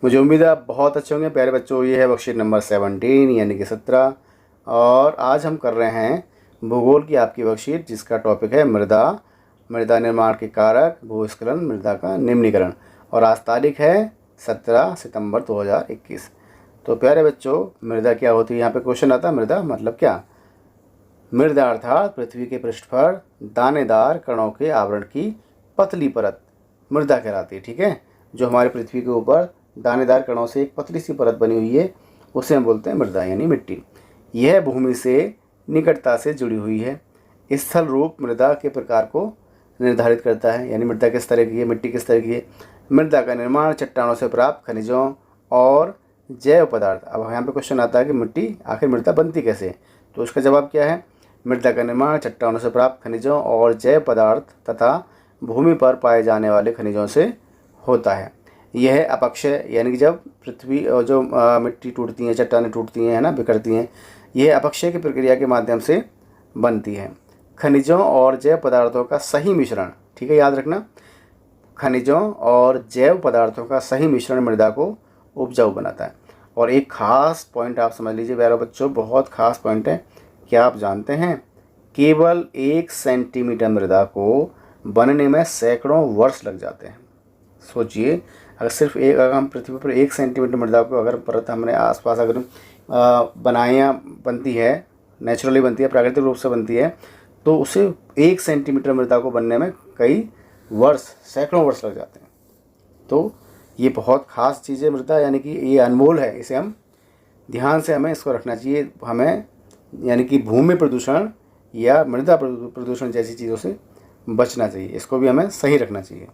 मुझे उम्मीद है आप बहुत अच्छे होंगे प्यारे बच्चों। ये है वर्कशीट नंबर 17 यानी कि 17, और आज हम कर रहे हैं भूगोल की आपकी वर्कशीट जिसका टॉपिक है मृदा, मृदा निर्माण के कारक, भूस्खलन, मृदा का निम्नीकरण। और आज तारीख है 17 सितंबर 2021। तो प्यारे बच्चों, मृदा क्या होती है? यहाँ पे क्वेश्चन आता है मृदा मतलब क्या। मृदा अर्थात पृथ्वी के पृष्ठ पर दानेदार कणों के आवरण की पतली परत मृदा कहलाती है। ठीक है, जो हमारे पृथ्वी के ऊपर दानेदार कणों से एक पतली सी परत बनी हुई है उसे हम बोलते हैं मृदा यानी मिट्टी। यह भूमि से निकटता से जुड़ी हुई है। स्थल रूप मृदा के प्रकार को निर्धारित करता है, यानी मृदा किस तरह की है, मिट्टी किस तरह की है। मृदा का निर्माण चट्टानों से प्राप्त खनिजों और जैव पदार्थ। अब यहाँ पे क्वेश्चन आता है कि मिट्टी आखिर मृदा बनती कैसे है, तो उसका जवाब क्या है? मृदा का निर्माण चट्टानों से प्राप्त खनिजों और जैव पदार्थ तथा भूमि पर पाए जाने वाले खनिजों से होता है। यह अपक्षय यानी कि जब पृथ्वी और जो मिट्टी टूटती हैं, चट्टानें टूटती हैं, है ना, बिखरती हैं, यह अपक्षय की प्रक्रिया के माध्यम से बनती है। खनिजों और जैव पदार्थों का सही मिश्रण, ठीक है, याद रखना, खनिजों और जैव पदार्थों का सही मिश्रण मृदा को उपजाऊ बनाता है। और एक खास पॉइंट आप समझ लीजिए प्यारे बच्चों, बहुत खास पॉइंट है। क्या आप जानते हैं केवल 1 सेंटीमीटर मृदा को बनने में सैकड़ों वर्ष लग जाते हैं। सोचिए, अगर हम पृथ्वी पर 1 सेंटीमीटर मृदा को अगर परत हमने आसपास अगर बनाया बनती है, नेचुरली बनती है, प्राकृतिक रूप से बनती है, तो उसे 1 सेंटीमीटर मृदा को बनने में कई वर्ष, सैकड़ों वर्ष लग जाते हैं। तो ये बहुत ख़ास चीज़ है मृदा, यानी कि ये अनमोल है, इसे हम ध्यान से हमें इसको रखना चाहिए। हमें यानी कि भूमि प्रदूषण या मृदा प्रदूषण जैसी चीज़ों से बचना चाहिए, इसको भी हमें सही रखना चाहिए।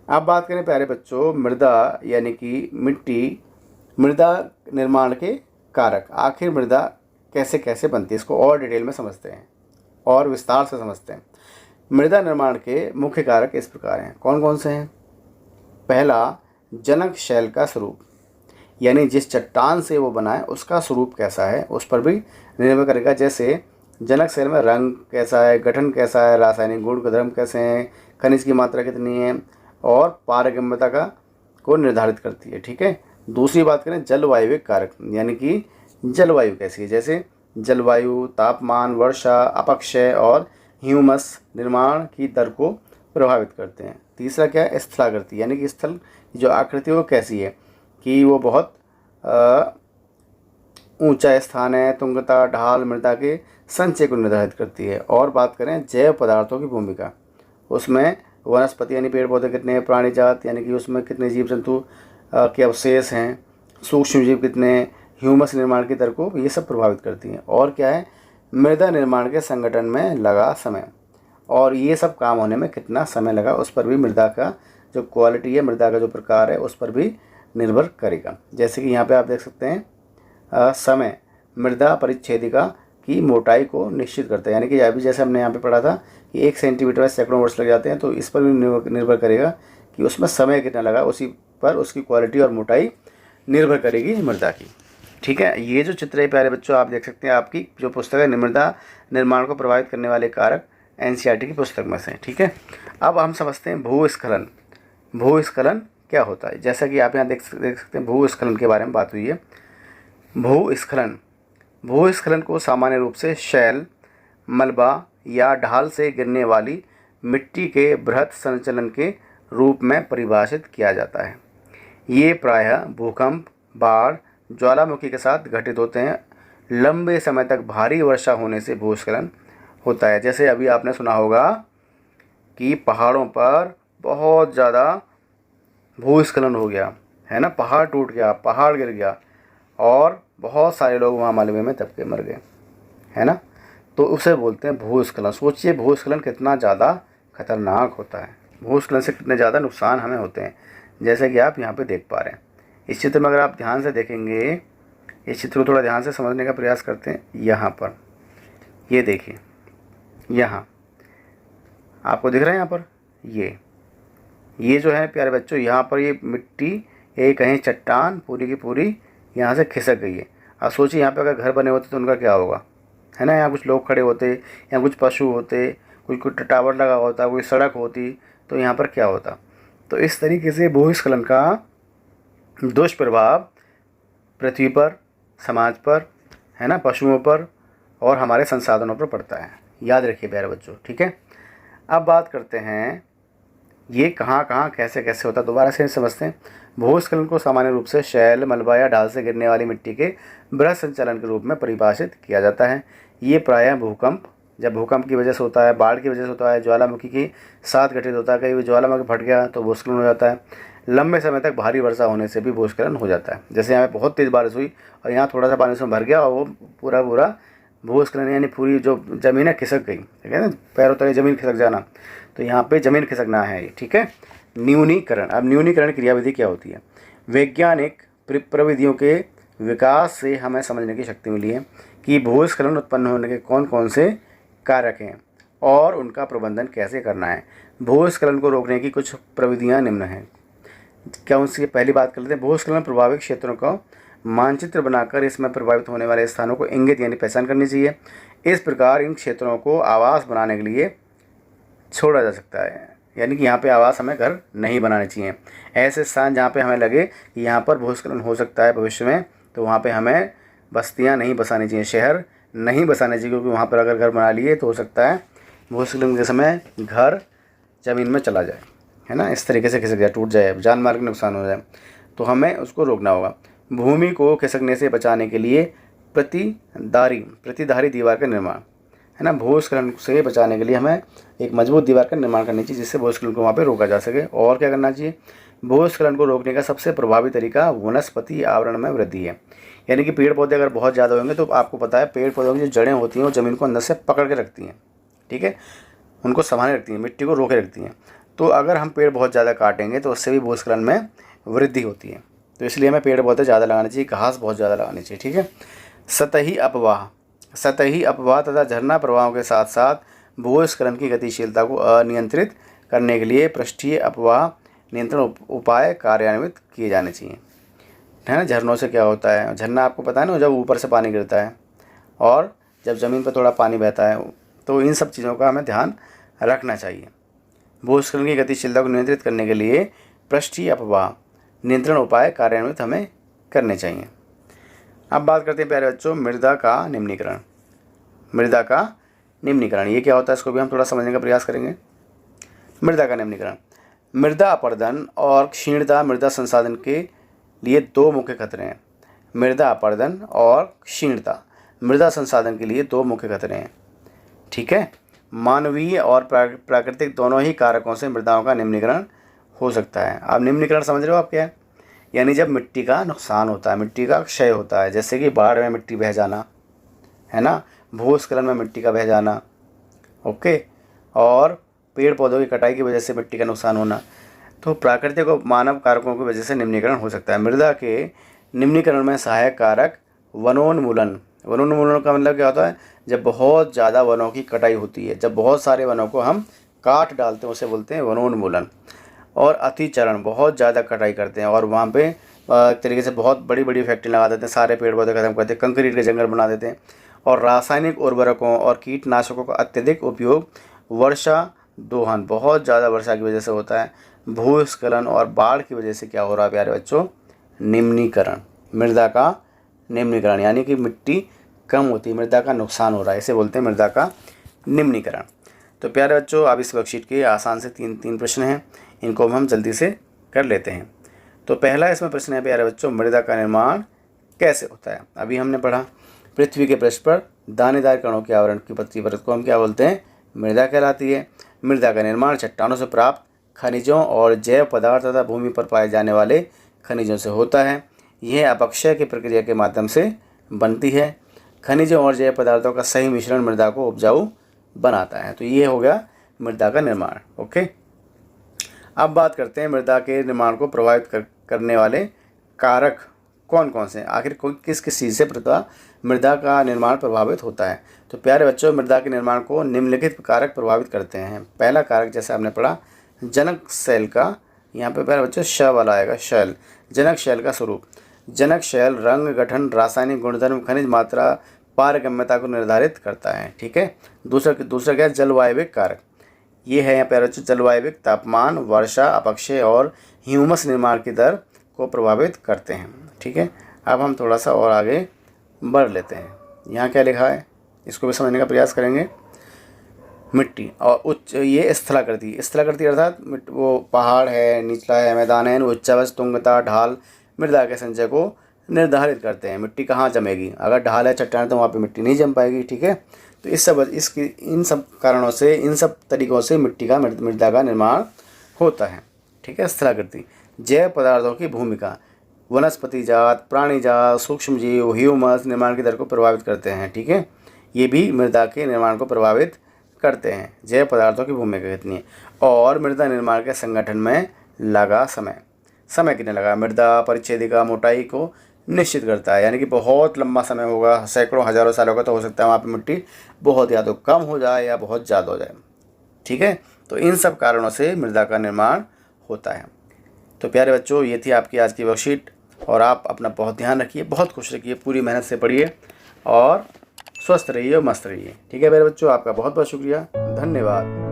अब बात करें प्यारे बच्चों मृदा यानी कि मिट्टी, मृदा निर्माण के कारक। आखिर मृदा कैसे कैसे बनती है, इसको और डिटेल में समझते हैं और विस्तार से समझते हैं। मृदा निर्माण के मुख्य कारक इस प्रकार हैं। कौन कौन से हैं? पहला, जनक शैल का स्वरूप, यानी जिस चट्टान से वो बना है उसका स्वरूप कैसा है उस पर भी निर्भर करेगा। जैसे जनक शैल में रंग कैसा है, गठन कैसा है, रासायनिक गुण धर्म कैसे हैं, खनिज की मात्रा कितनी है और पारगम्यता का को निर्धारित करती है। ठीक है। दूसरी बात करें जलवायु कारक, यानी कि जलवायु कैसी है, जैसे जलवायु, तापमान, वर्षा, अपक्षय और ह्यूमस निर्माण की दर को प्रभावित करते हैं। तीसरा क्या है? स्थलाकृति, यानी कि स्थल की जो आकृति वो कैसी है, कि वो बहुत ऊंचा स्थान है, तुंगता, ढाल मृदा के संचय को निर्धारित करती है। और बात करें जैव पदार्थों की भूमिका, उसमें वनस्पति यानी पेड़ पौधे कितने हैं, प्राणी जात यानी कि उसमें कितने जीव जंतु के अवशेष हैं, सूक्ष्म जीव कितने, ह्यूमस निर्माण की दर को ये सब प्रभावित करती हैं। और क्या है? मृदा निर्माण के संगठन में लगा समय, और ये सब काम होने में कितना समय लगा उस पर भी मृदा का जो क्वालिटी है, मृदा का जो प्रकार है उस पर भी निर्भर करेगा। जैसे कि यहाँ पे आप देख सकते हैं समय मृदा परिच्छेदिका की मोटाई को निश्चित करता है, यानी कि अभी जैसे हमने यहाँ पे पढ़ा था कि 1 सेंटीमीटर में सैकड़ों वर्ष लग जाते हैं, तो इस पर भी निर्भर करेगा कि उसमें समय कितना लगा, उसी पर उसकी क्वालिटी और मोटाई निर्भर करेगी मृदा की। ठीक है। ये जो चित्र है प्यारे बच्चों आप देख सकते हैं, आपकी जो पुस्तक है मृदा निर्माण को प्रभावित करने वाले कारक, एनसीईआरटी की पुस्तक में से। ठीक है। अब हम समझते हैं भूस्खलन। भूस्खलन क्या होता है? जैसा कि आप यहाँ देख सकते हैं, भूस्खलन के बारे में बात हुई है। भूस्खलन, भूस्खलन को सामान्य रूप से शैल, मलबा या ढाल से गिरने वाली मिट्टी के बृहद संचलन के रूप में परिभाषित किया जाता है। ये प्रायः भूकंप, बाढ़, ज्वालामुखी के साथ घटित होते हैं। लंबे समय तक भारी वर्षा होने से भूस्खलन होता है। जैसे अभी आपने सुना होगा कि पहाड़ों पर बहुत ज़्यादा भूस्खलन हो गया है ना, पहाड़ टूट गया, पहाड़ गिर गया और बहुत सारे लोग वहाँ मलबे में दब के मर गए, है ना, तो उसे बोलते हैं भूस्खलन। सोचिए भूस्खलन कितना ज़्यादा खतरनाक होता है, भूस्खलन से कितने ज़्यादा नुकसान हमें होते हैं, जैसे कि आप यहाँ पे देख पा रहे हैं। इस चित्र में अगर आप ध्यान से देखेंगे, इस चित्र को थोड़ा ध्यान से समझने का प्रयास करते हैं। यहाँ पर ये देखिए, यहाँ आपको दिख रहा है, यहाँ पर ये जो है प्यारे बच्चों, यहाँ पर ये मिट्टी, ये कहीं चट्टान पूरी की पूरी यहाँ से खिसक गई है। अब सोचिए यहाँ पे अगर घर बने होते तो उनका क्या होगा, है ना, यहाँ कुछ लोग खड़े होते, यहाँ कुछ पशु होते, कोई टावर लगा होता, कोई सड़क होती, तो यहाँ पर क्या होता। तो इस तरीके से भूस्खलन का दुष्प्रभाव पृथ्वी पर, समाज पर, है ना, पशुओं पर और हमारे संसाधनों पर पड़ता है। याद रखिए प्यारे बच्चों, ठीक है। अब बात करते हैं ये कहाँ कहाँ कैसे कैसे होता है, दोबारा से समझते हैं। भूस्खलन को सामान्य रूप से शैल, मलबा या ढाल से गिरने वाली मिट्टी के बृहद संचलन के रूप में परिभाषित किया जाता है। ये प्रायः भूकंप, जब भूकंप की वजह से होता है, बाढ़ की वजह से होता है, ज्वालामुखी के साथ घटित होता है। कहीं भी ज्वालामुखी फट गया तो भूस्खलन हो जाता है। लंबे समय तक भारी वर्षा होने से भी भूस्खलन हो जाता है। जैसे यहाँ पे बहुत तेज़ बारिश हुई और यहाँ थोड़ा सा पानी उसमें भर गया और वो पूरा पूरा भूस्खलन, यानी पूरी जो ज़मीन है खिसक गई, ठीक है ना, पैरों तले ज़मीन खिसक जाना, तो यहाँ पे ज़मीन खिसकना है ये, ठीक है। न्यूनीकरण, अब न्यूनीकरण क्रियाविधि क्या होती है? वैज्ञानिक प्रविधियों के विकास से हमें समझने की शक्ति मिली है कि भूस्खलन उत्पन्न होने के कौन कौन से कारक हैं और उनका प्रबंधन कैसे करना है। भूस्खलन को रोकने की कुछ प्रविधियाँ निम्न हैं। क्या उनसे पहली बात कर लेते हैं। भूस्खलन प्रभावित क्षेत्रों का मानचित्र बनाकर इसमें प्रभावित होने वाले स्थानों को इंगित यानी पहचान करनी चाहिए। इस प्रकार इन क्षेत्रों को आवास बनाने के लिए छोड़ा जा सकता है, यानी कि यहाँ पे आवास हमें घर नहीं बनाने चाहिए। ऐसे स्थान जहाँ पे हमें लगे कि यहाँ पर भूस्खलन हो सकता है भविष्य में, तो वहाँ पे हमें बस्तियाँ नहीं बसानी चाहिए, शहर नहीं बसाने चाहिए, क्योंकि वहाँ पर अगर घर बना लिए तो हो सकता है भूस्खलन के समय घर ज़मीन में चला जाए, है ना, इस तरीके से खिसक जाए, टूट जाए, जान माल का नुकसान हो जाए, तो हमें उसको रोकना होगा। भूमि को खिसकने से बचाने के लिए प्रतिधारी दीवार का निर्माण, है ना, भूस्खलन से बचाने के लिए हमें एक मजबूत दीवार का निर्माण करनी चाहिए जिससे भूस्खलन को वहाँ पे रोका जा सके। और क्या करना चाहिए? भूस्खलन को रोकने का सबसे प्रभावी तरीका वनस्पति आवरण में वृद्धि है, यानी कि पेड़ पौधे अगर बहुत ज़्यादा होंगे तो आपको पता है पेड़ पौधों की जो जड़ें होती हैं वो ज़मीन को अंदर से पकड़ के रखती हैं, ठीक है, उनको संभाले रखती हैं, मिट्टी को रोके रखती हैं। तो अगर हम पेड़ बहुत ज़्यादा काटेंगे तो उससे भी भूस्खलन में वृद्धि होती है, तो इसलिए हमें पेड़ पौधे ज़्यादा लगाने चाहिए, घास बहुत ज़्यादा लगानी चाहिए, ठीक है। सतही अपवाह तथा झरना प्रवाहों के साथ साथ भूस्खलन की गतिशीलता को अनियंत्रित करने के लिए पृष्ठीय अपवाह नियंत्रण उपाय कार्यान्वित किए जाने चाहिए, है ना। झरनों से क्या होता है? झरना आपको पता है ना, जब ऊपर से पानी गिरता है और जब ज़मीन पर थोड़ा पानी बहता है, तो इन सब चीज़ों का हमें ध्यान रखना चाहिए। भूस्खलन की गतिशीलता को नियंत्रित करने के लिए पृष्ठीय अपवाह नियंत्रण उपाय कार्यान्वित हमें करने चाहिए। अब बात करते हैं प्यारे बच्चों मृदा का निम्नीकरण। मृदा का निम्नीकरण ये क्या होता है, इसको भी हम थोड़ा समझने का प्रयास करेंगे। मृदा का निम्नीकरण, मृदा अपरदन और क्षीणता मृदा संसाधन के लिए दो मुख्य खतरे हैं। मृदा अपरदन और क्षीणता मृदा संसाधन के लिए दो मुख्य खतरे हैं, ठीक है। मानवीय और प्राकृतिक दोनों ही कारकों से मृदाओं का निम्नीकरण हो सकता है। अब निम्नीकरण समझ रहे हो आप क्या है? यानी जब मिट्टी का नुकसान होता है, मिट्टी का क्षय होता है, जैसे कि बाढ़ में मिट्टी बह जाना, है ना, भूस्खलन में मिट्टी का बह जाना, ओके, और पेड़ पौधों की कटाई की वजह से मिट्टी का नुकसान होना, तो प्राकृतिक और मानव कारकों की वजह से निम्नीकरण हो सकता है। मृदा के निम्नीकरण में सहायक कारक वनोन्मूलन का मतलब क्या होता है? जब बहुत ज़्यादा वनों की कटाई होती है, जब बहुत सारे वनों को हम काट डालते हैं, उसे बोलते हैं वनोन्मूलन। और अतिचरण, बहुत ज़्यादा कटाई करते हैं और वहाँ पे एक तरीके से बहुत बड़ी बड़ी फैक्ट्री लगा देते हैं, सारे पेड़ पौधे खत्म करते हैं, कंक्रीट के जंगल बना देते हैं। और रासायनिक उर्वरकों और कीटनाशकों का अत्यधिक उपयोग, वर्षा दोहन, बहुत ज़्यादा वर्षा की वजह से होता है। भूस्खलन और बाढ़ की वजह से क्या हो रहा है प्यारे बच्चों? निम्नीकरण, मृदा का निम्नीकरण, यानी कि मिट्टी कम होती है, मृदा का नुकसान हो रहा है, इसे बोलते हैं मृदा का निम्नीकरण। तो प्यारे बच्चों अब इस वर्कशीट के आसान से तीन प्रश्न हैं, इनको हम जल्दी से कर लेते हैं। तो पहला इसमें प्रश्न है प्यारे बच्चों, मृदा का निर्माण कैसे होता है? अभी हमने पढ़ा पृथ्वी के पृष्ठ पर दानेदार कणों के आवरण की पतली परत को हम क्या बोलते हैं? मृदा कहलाती है। मृदा का निर्माण चट्टानों से प्राप्त खनिजों और जैव पदार्थ तथा भूमि पर पाए जाने वाले खनिजों से होता है। यह अपक्षय की प्रक्रिया के माध्यम से बनती है। खनिजों और जैव पदार्थों का सही मिश्रण मृदा को उपजाऊ बनाता है। तो ये हो गया मृदा का निर्माण, ओके। अब बात करते हैं मृदा के निर्माण को प्रभावित करने वाले कारक कौन कौन से हैं, आखिर किस किस चीज़ से मृदा का निर्माण प्रभावित होता है। तो प्यारे बच्चों मृदा के निर्माण को निम्नलिखित कारक प्रभावित करते हैं। पहला कारक जैसे आपने पढ़ा जनक शैल का, यहाँ पे प्यारे बच्चों श वाला आएगा, शैल, जनक शैल का स्वरूप। जनक शैल रंग, गठन, रासायनिक गुणधर्म, खनिज मात्रा, पारगम्यता को निर्धारित करता है, ठीक है। दूसरा क्या है? जलवायविक कारक, ये है यहाँ प्यारे बच्चों जलवायविक, तापमान, वर्षा, अपक्षय और ह्यूमस निर्माण की दर को प्रभावित करते हैं। ठीक है, अब हम थोड़ा सा और आगे बढ़ लेते हैं। यहाँ क्या लिखा है इसको भी समझने का प्रयास करेंगे। मिट्टी और उच्च, ये स्थलाकृति अर्थात वो पहाड़ है, निचला है, मैदान है, उच्चावच, तुंगता, ढाल मृदा के संचय को निर्धारित करते हैं। मिट्टी कहाँ जमेगी, अगर ढाल है, चट्टान, तो वहाँ पे मिट्टी नहीं जम पाएगी। ठीक है, तो इन सब कारणों से, इन सब तरीक़ों से मृदा का निर्माण होता है। ठीक है, स्थलाकृति। जैव पदार्थों की भूमिका। वनस्पति जात, प्राणी जात, सूक्ष्म जीव, ह्यूमस निर्माण की दर को प्रभावित करते हैं। ठीक है, ये भी मृदा के निर्माण को प्रभावित करते हैं। जैव पदार्थों की भूमिका कितनी है। और मृदा निर्माण के संगठन में लगा समय कितने लगा। मृदा परिच्छेदिका मोटाई को निश्चित करता है, यानी कि बहुत लंबा समय होगा, सैकड़ों हजारों सालों का, तो हो सकता है वहाँ पे मिट्टी बहुत या तो कम हो जाए या बहुत ज़्यादा हो जाए। ठीक है, तो इन सब कारणों से मृदा का निर्माण होता है। तो प्यारे बच्चों, ये थी आपकी आज की वर्कशीट, और आप अपना बहुत ध्यान रखिए, बहुत खुश रखिए, पूरी मेहनत से पढ़िए और स्वस्थ रहिए और मस्त रहिए। ठीक है प्यारे बच्चों, आपका बहुत बहुत शुक्रिया, धन्यवाद।